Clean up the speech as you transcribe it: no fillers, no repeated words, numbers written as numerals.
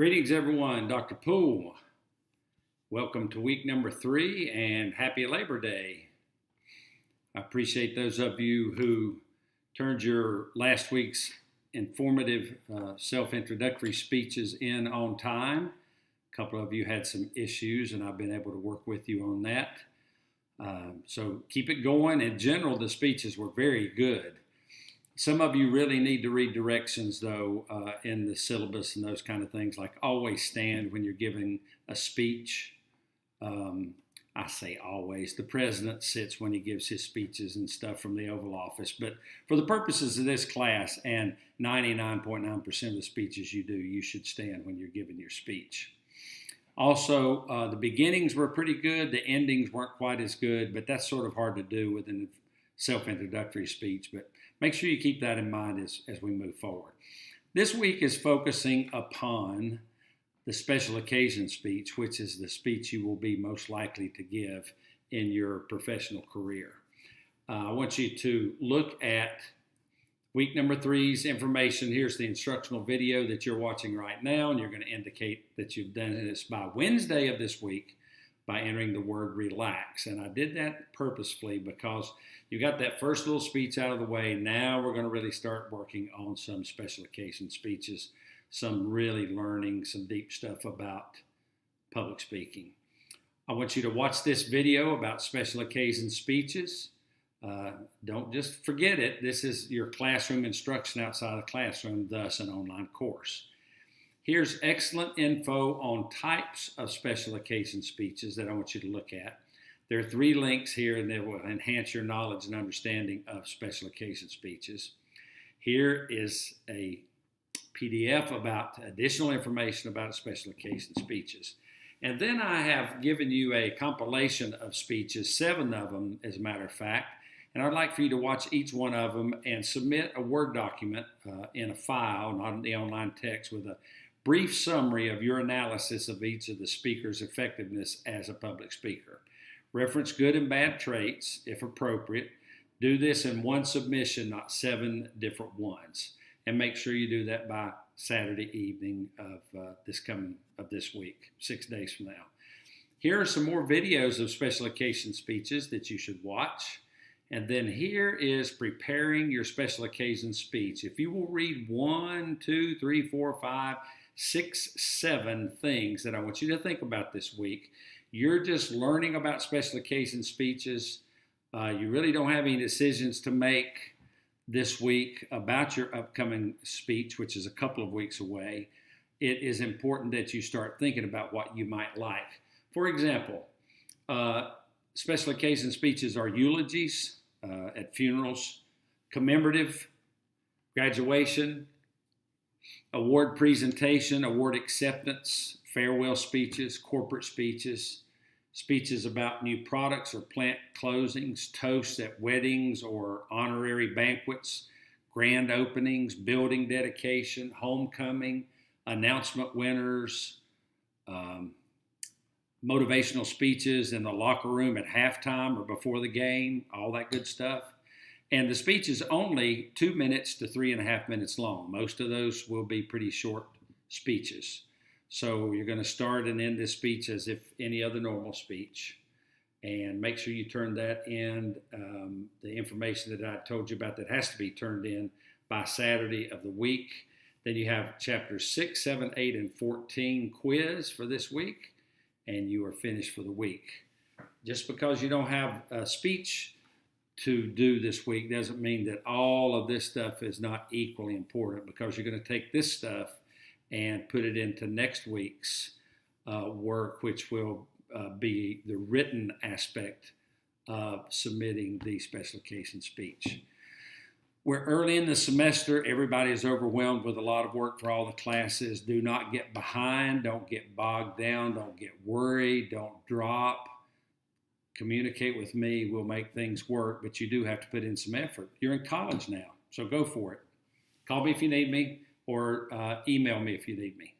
Greetings, everyone. Dr. Poole. Welcome to week number 3 and happy Labor Day. I appreciate those of you who turned your last week's informative self-introductory speeches in on time. A couple of you had some issues, and I've been able to work with you on that. So keep it going. In general, the speeches were very good. Some of you really need to read directions, though, in the syllabus and those kind of things, like always stand when you're giving a speech. I say always. The president sits when he gives his speeches and stuff from the Oval Office. But for the purposes of this class and 99.9% of the speeches you do, you should stand when you're giving your speech. Also, the beginnings were pretty good. The endings weren't quite as good, but that's sort of hard to do with a self-introductory speech. But make sure you keep that in mind as we move forward. This week is focusing upon the special occasion speech, which is the speech you will be most likely to give in your professional career. I want you to look at week number 3's information. Here's the instructional video that you're watching right now, and you're going to indicate that you've done this by Wednesday of this week by entering the word relax. And I did that purposefully because you got that first little speech out of the way. Now we're going to really start working on some special occasion speeches, some really learning some deep stuff about public speaking. I want you to watch this video about special occasion speeches. Don't just forget it. This is your classroom instruction outside the classroom, thus an online course. Here's excellent info on types of special occasion speeches that I want you to look at. There are 3 links here, and they will enhance your knowledge and understanding of special occasion speeches. Here is a PDF about additional information about special occasion speeches. And then I have given you a compilation of speeches, 7 of them, as a matter of fact. And I'd like for you to watch each one of them and submit a Word document in a file, not in the online text, with a brief summary of your analysis of each of the speaker's effectiveness as a public speaker. Reference good and bad traits, if appropriate. Do this in one submission, not 7 different ones. And make sure you do that by Saturday evening of this week, 6 days from now. Here are some more videos of special occasion speeches that you should watch. And then here is preparing your special occasion speech. If you will read 1, 2, 3, 4, 5, 6, 7 things that I want you to think about this week. You're just learning about special occasion speeches. You really don't have any decisions to make this week about your upcoming speech, which is a couple of weeks away. It is important that you start thinking about what you might like. For example, special occasion speeches are eulogies at funerals, commemorative, graduation, award presentation, award acceptance, farewell speeches, corporate speeches, speeches about new products or plant closings, toasts at weddings or honorary banquets, grand openings, building dedication, homecoming, announcement winners, motivational speeches in the locker room at halftime or before the game, all that good stuff. And the speech is only 2 minutes to 3.5 minutes long. Most of those will be pretty short speeches. So you're going to start and end this speech as if any other normal speech. And make sure you turn that in, the information that I told you about that has to be turned in by Saturday of the week. Then you have chapters 6, 7, 8, and 14 quiz for this week, and you are finished for the week. Just because you don't have a speech to do this week doesn't mean that all of this stuff is not equally important, because you're going to take this stuff and put it into next week's work, which will be the written aspect of submitting the special occasion speech. We're early in the semester. Everybody is overwhelmed with a lot of work for all the classes. Do not get behind. Don't get bogged down. Don't get worried. Don't drop. Communicate with me. We'll make things work, but you do have to put in some effort. You're in college now, so go for it. Call me if you need me, or email me if you need me.